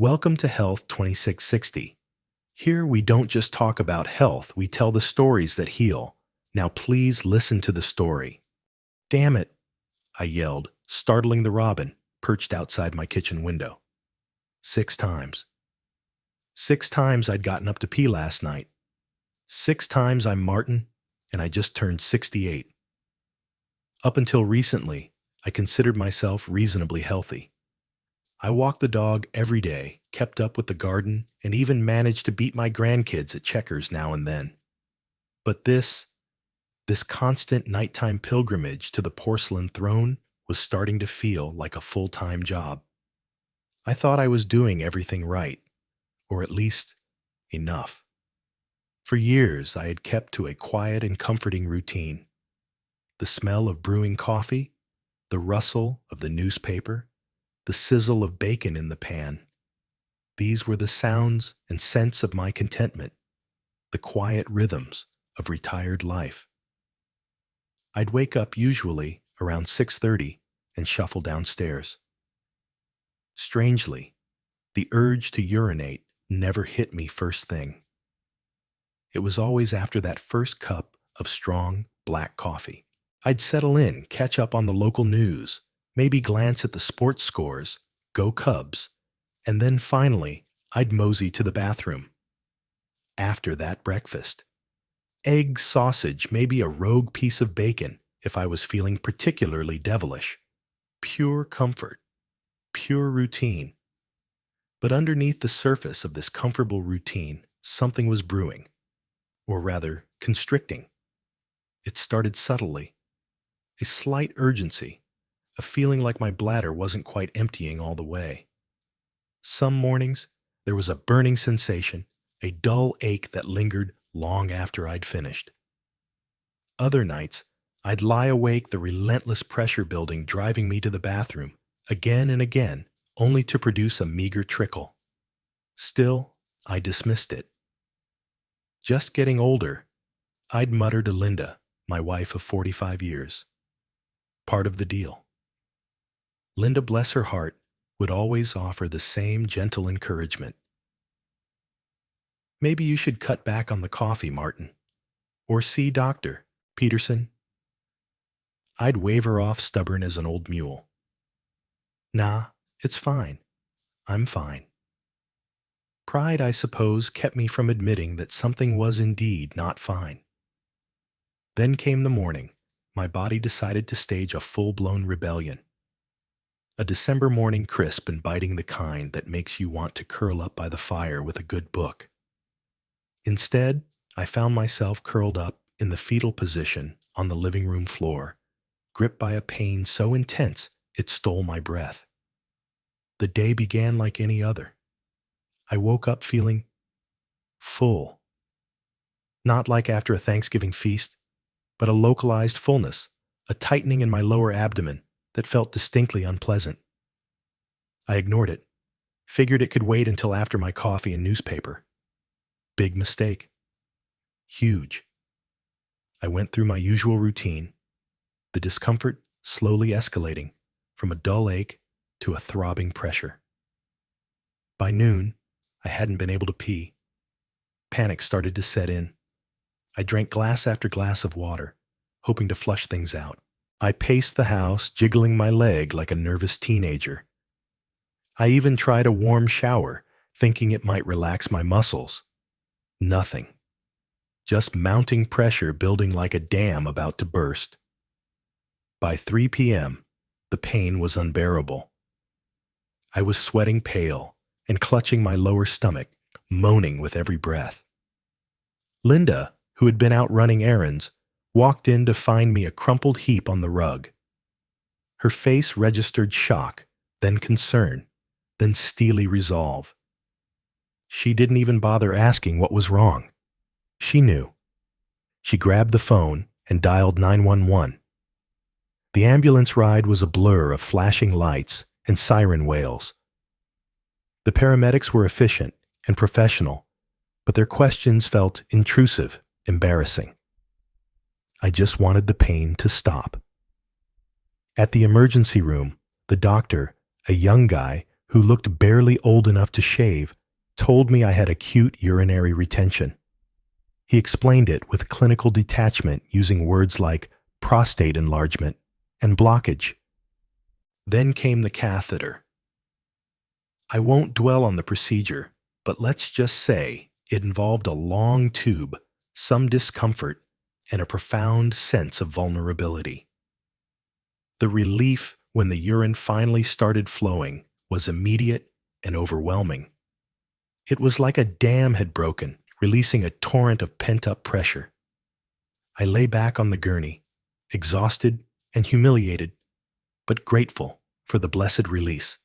Welcome to Health 2660. Here we don't just talk about health, we tell the stories that heal. Now please listen to the story. Damn it, I yelled, startling the robin perched outside my kitchen window. 6 times. 6 times I'd gotten up to pee last night. 6 times I'm Martin, and I just turned 68. Up until recently, I considered myself reasonably healthy. I walked the dog every day, kept up with the garden, and even managed to beat my grandkids at checkers now and then. But this constant nighttime pilgrimage to the porcelain throne was starting to feel like a full-time job. I thought I was doing everything right, or at least enough. For years, I had kept to a quiet and comforting routine. The smell of brewing coffee, the rustle of the newspaper, the sizzle of bacon in the pan. These were the sounds and scents of my contentment, the quiet rhythms of retired life. I'd wake up usually around 6:30 and shuffle downstairs. Strangely, the urge to urinate never hit me first thing. It was always after that first cup of strong black coffee. I'd settle in, catch up on the local news, maybe glance at the sports scores, go Cubs, and then finally, I'd mosey to the bathroom. After that breakfast, egg, sausage, maybe a rogue piece of bacon if I was feeling particularly devilish. Pure comfort, pure routine. But underneath the surface of this comfortable routine, something was brewing, or rather, constricting. It started subtly. A slight urgency, a feeling like my bladder wasn't quite emptying all the way. Some mornings, there was a burning sensation, a dull ache that lingered long after I'd finished. Other nights, I'd lie awake, the relentless pressure building driving me to the bathroom, again and again, only to produce a meager trickle. Still, I dismissed it. Just getting older, I'd mutter to Linda, my wife of 45 years. Part of the deal. Linda, bless her heart, would always offer the same gentle encouragement. Maybe you should cut back on the coffee, Martin. Or see Dr. Peterson. I'd waver off stubborn as an old mule. Nah, it's fine. I'm fine. Pride, I suppose, kept me from admitting that something was indeed not fine. Then came the morning. My body decided to stage a full-blown rebellion. A December morning, crisp and biting, the kind that makes you want to curl up by the fire with a good book. Instead, I found myself curled up in the fetal position on the living room floor, gripped by a pain so intense it stole my breath. The day began like any other. I woke up feeling full. Not like after a Thanksgiving feast, but a localized fullness, a tightening in my lower abdomen that felt distinctly unpleasant. I ignored it, figured it could wait until after my coffee and newspaper. Big mistake. Huge. I went through my usual routine, the discomfort slowly escalating from a dull ache to a throbbing pressure. By noon, I hadn't been able to pee. Panic started to set in. I drank glass after glass of water, hoping to flush things out. I paced the house, jiggling my leg like a nervous teenager. I even tried a warm shower, thinking it might relax my muscles. Nothing. Just mounting pressure building like a dam about to burst. By 3 p.m., the pain was unbearable. I was sweating pale and clutching my lower stomach, moaning with every breath. Linda, who had been out running errands, walked in to find me a crumpled heap on the rug. Her face registered shock, then concern, then steely resolve. She didn't even bother asking what was wrong. She knew. She grabbed the phone and dialed 911. The ambulance ride was a blur of flashing lights and siren wails. The paramedics were efficient and professional, but their questions felt intrusive, embarrassing. I just wanted the pain to stop. At the emergency room, the doctor, a young guy who looked barely old enough to shave, told me I had acute urinary retention. He explained it with clinical detachment using words like prostate enlargement and blockage. Then came the catheter. I won't dwell on the procedure, but let's just say it involved a long tube, some discomfort, and a profound sense of vulnerability. The relief when the urine finally started flowing was immediate and overwhelming. It was like a dam had broken, releasing a torrent of pent-up pressure. I lay back on the gurney, exhausted and humiliated, but grateful for the blessed release.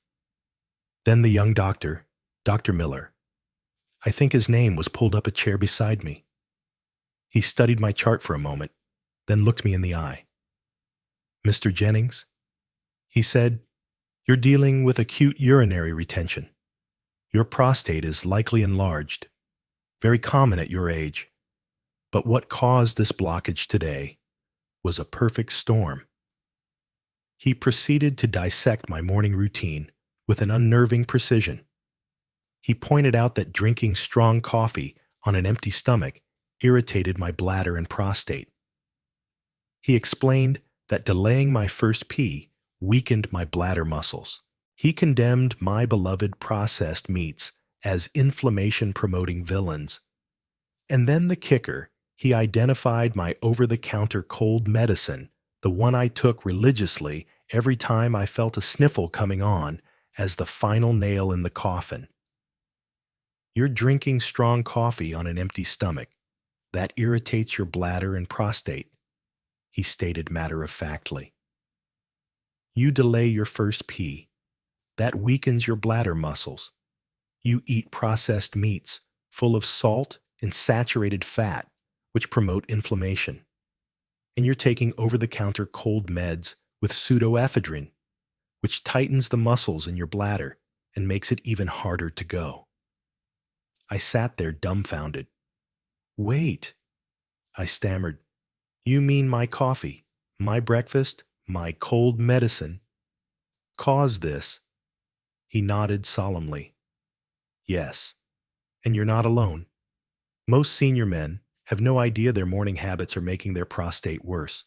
Then the young doctor, Dr. Miller, I think his name, was pulled up a chair beside me. He studied my chart for a moment, then looked me in the eye. "Mr. Jennings," he said, "you're dealing with acute urinary retention. Your prostate is likely enlarged, very common at your age. But what caused this blockage today was a perfect storm." He proceeded to dissect my morning routine with an unnerving precision. He pointed out that drinking strong coffee on an empty stomach irritated my bladder and prostate. He explained that delaying my first pee weakened my bladder muscles. He condemned my beloved processed meats as inflammation-promoting villains. And then the kicker, he identified my over-the-counter cold medicine, the one I took religiously every time I felt a sniffle coming on, as the final nail in the coffin. "You're drinking strong coffee on an empty stomach. That irritates your bladder and prostate," he stated matter-of-factly. "You delay your first pee. That weakens your bladder muscles. You eat processed meats full of salt and saturated fat, which promote inflammation. And you're taking over-the-counter cold meds with pseudoephedrine, which tightens the muscles in your bladder and makes it even harder to go." I sat there dumbfounded. "Wait," I stammered. "You mean my coffee, my breakfast, my cold medicine caused this?" He nodded solemnly. "Yes, and you're not alone. Most senior men have no idea their morning habits are making their prostate worse.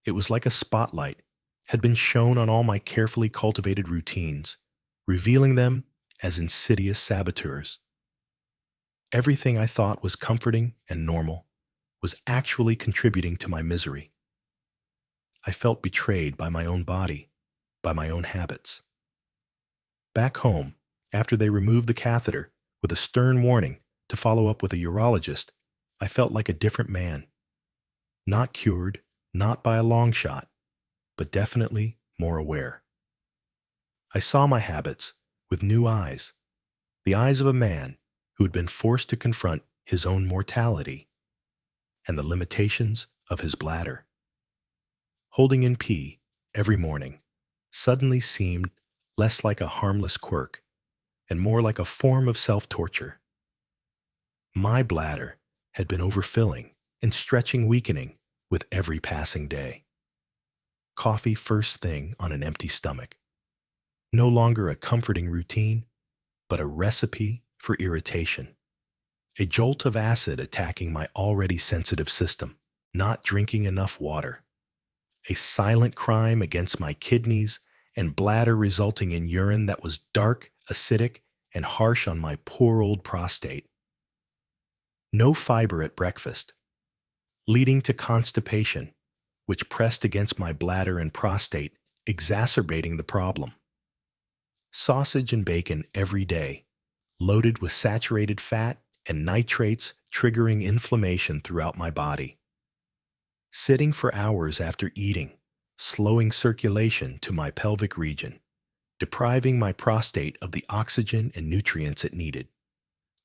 It was like a spotlight had been shown on all my carefully cultivated routines, revealing them as insidious saboteurs. Everything I thought was comforting and normal was actually contributing to my misery. I felt betrayed by my own body, by my own habits. Back home, after they removed the catheter with a stern warning to follow up with a urologist, I felt like a different man. Not cured, not by a long shot, but definitely more aware. I saw my habits with new eyes, the eyes of a man who had been forced to confront his own mortality and the limitations of his bladder. Holding in pee every morning suddenly seemed less like a harmless quirk and more like a form of self-torture. My bladder had been overfilling and stretching, weakening with every passing day. Coffee first thing on an empty stomach. No longer a comforting routine, but a recipe for irritation. A jolt of acid attacking my already sensitive system. Not drinking enough water. A silent crime against my kidneys and bladder, resulting in urine that was dark, acidic, and harsh on my poor old prostate. No fiber at breakfast, leading to constipation, which pressed against my bladder and prostate, exacerbating the problem. Sausage and bacon every day, loaded with saturated fat and nitrates, triggering inflammation throughout my body. Sitting for hours after eating, slowing circulation to my pelvic region, depriving my prostate of the oxygen and nutrients it needed.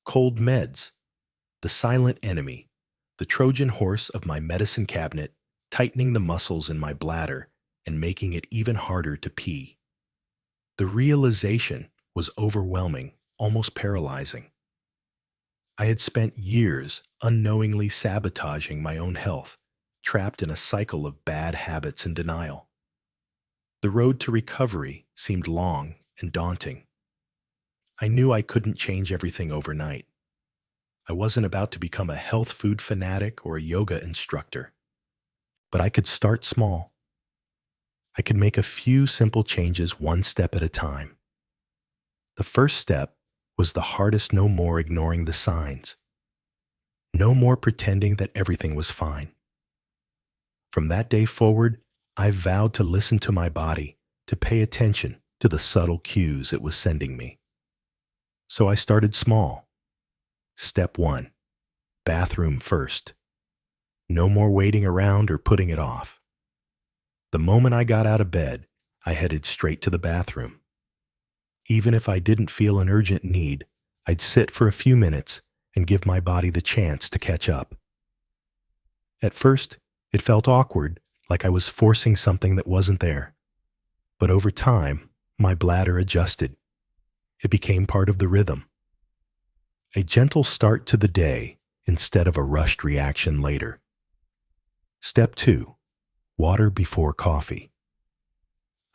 Cold meds, the silent enemy, the Trojan horse of my medicine cabinet, tightening the muscles in my bladder and making it even harder to pee. The realization was overwhelming, almost paralyzing. I had spent years unknowingly sabotaging my own health, trapped in a cycle of bad habits and denial. The road to recovery seemed long and daunting. I knew I couldn't change everything overnight. I wasn't about to become a health food fanatic or a yoga instructor, but I could start small. I could make a few simple changes one step at a time. The first step was the hardest: no more ignoring the signs. No more pretending that everything was fine. From that day forward, I vowed to listen to my body, to pay attention to the subtle cues it was sending me. So I started small. Step 1. Bathroom first. No more waiting around or putting it off. The moment I got out of bed, I headed straight to the bathroom. Even if I didn't feel an urgent need, I'd sit for a few minutes and give my body the chance to catch up. At first, it felt awkward, like I was forcing something that wasn't there. But over time, my bladder adjusted. It became part of the rhythm. A gentle start to the day instead of a rushed reaction later. Step 2. Water before coffee.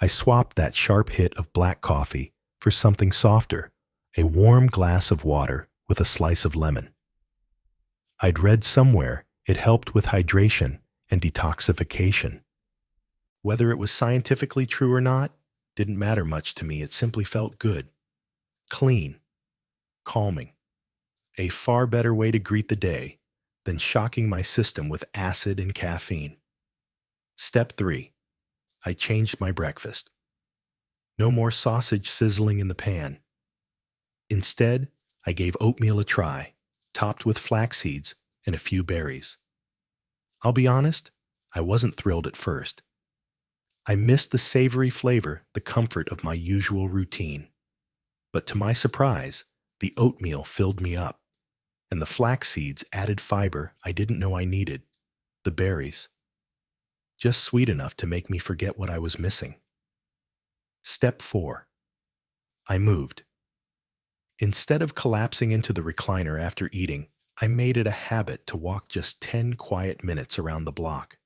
I swapped that sharp hit of black coffee for something softer, a warm glass of water with a slice of lemon. I'd read somewhere it helped with hydration and detoxification. Whether it was scientifically true or not didn't matter much to me. It simply felt good, clean, calming. A far better way to greet the day than shocking my system with acid and caffeine. Step 3. I changed my breakfast. No more sausage sizzling in the pan. Instead, I gave oatmeal a try, topped with flax seeds and a few berries. I'll be honest, I wasn't thrilled at first. I missed the savory flavor, the comfort of my usual routine. But to my surprise, the oatmeal filled me up, and the flax seeds added fiber I didn't know I needed, the berries. Just sweet enough to make me forget what I was missing. Step 4. I moved. Instead of collapsing into the recliner after eating, I made it a habit to walk just 10 quiet minutes around the block.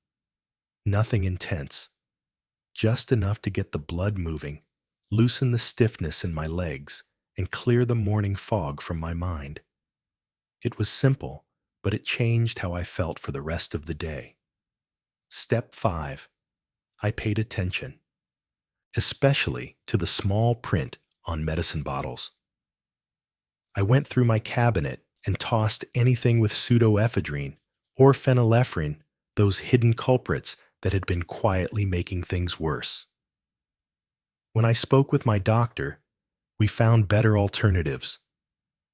Nothing intense, just enough to get the blood moving, loosen the stiffness in my legs, and clear the morning fog from my mind. It was simple, but it changed how I felt for the rest of the day. Step 5. I paid attention, especially to the small print on medicine bottles. I went through my cabinet and tossed anything with pseudoephedrine or phenylephrine, those hidden culprits that had been quietly making things worse. When I spoke with my doctor, we found better alternatives,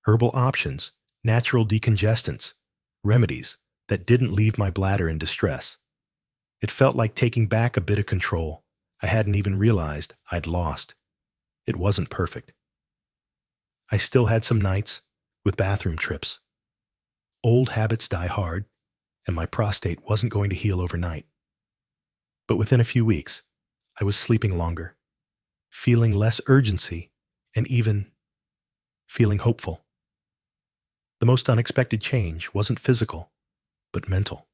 herbal options, natural decongestants, remedies that didn't leave my bladder in distress. It felt like taking back a bit of control I hadn't even realized I'd lost. It wasn't perfect. I still had some nights with bathroom trips. Old habits die hard, and my prostate wasn't going to heal overnight. But within a few weeks, I was sleeping longer, feeling less urgency, and even feeling hopeful. The most unexpected change wasn't physical, but mental.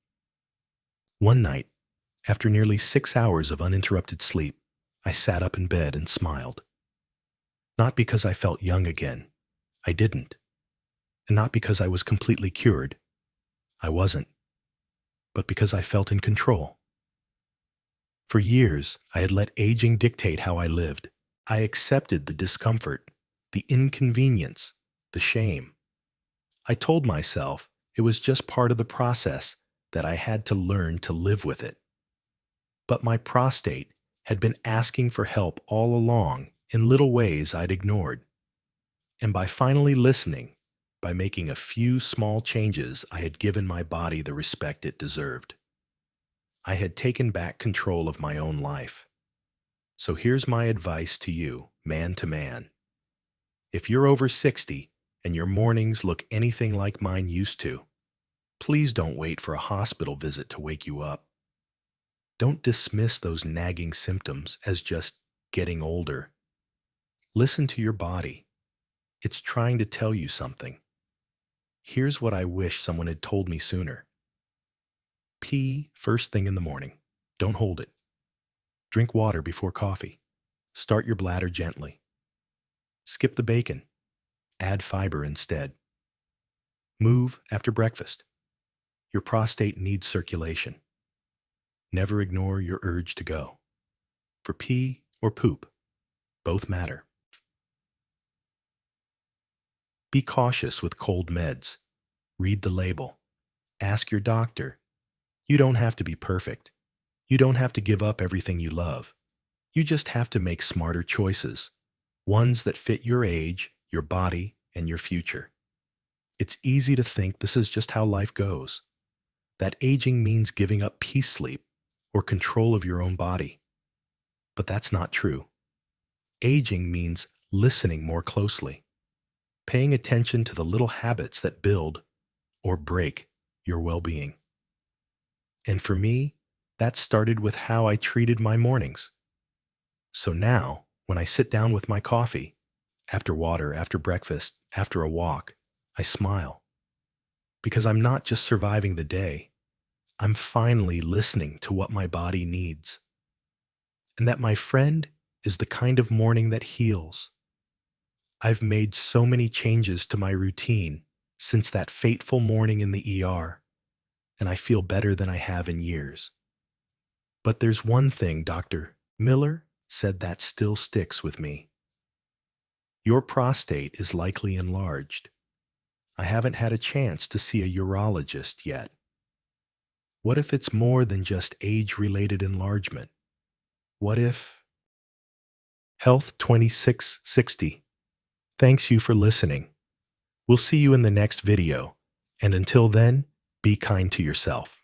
One night, after nearly 6 hours of uninterrupted sleep, I sat up in bed and smiled. Not because I felt young again. I didn't. And not because I was completely cured. I wasn't. But because I felt in control. For years, I had let aging dictate how I lived. I accepted the discomfort, the inconvenience, the shame. I told myself it was just part of the process, that I had to learn to live with it. But my prostate had been asking for help all along in little ways I'd ignored. And by finally listening, by making a few small changes, I had given my body the respect it deserved. I had taken back control of my own life. So here's my advice to you, man to man. If you're over 60 and your mornings look anything like mine used to, please don't wait for a hospital visit to wake you up. Don't dismiss those nagging symptoms as just getting older. Listen to your body. It's trying to tell you something. Here's what I wish someone had told me sooner. Pee first thing in the morning. Don't hold it. Drink water before coffee. Start your bladder gently. Skip the bacon. Add fiber instead. Move after breakfast. Your prostate needs circulation. Never ignore your urge to go. For pee or poop, both matter. Be cautious with cold meds. Read the label. Ask your doctor. You don't have to be perfect. You don't have to give up everything you love. You just have to make smarter choices, ones that fit your age, your body, and your future. It's easy to think this is just how life goes, that aging means giving up peace sleep or control of your own body. But that's not true. Aging means listening more closely, paying attention to the little habits that build or break your well-being. And for me, that started with how I treated my mornings. So now, when I sit down with my coffee, after water, after breakfast, after a walk, I smile. Because I'm not just surviving the day, I'm finally listening to what my body needs. And that, my friend, is the kind of morning that heals. I've made so many changes to my routine since that fateful morning in the ER, and I feel better than I have in years. But there's one thing Dr. Miller said that still sticks with me. Your prostate is likely enlarged. I haven't had a chance to see a urologist yet. What if it's more than just age-related enlargement? What if... Health 2660. Thanks you for listening. We'll see you in the next video, and until then, be kind to yourself.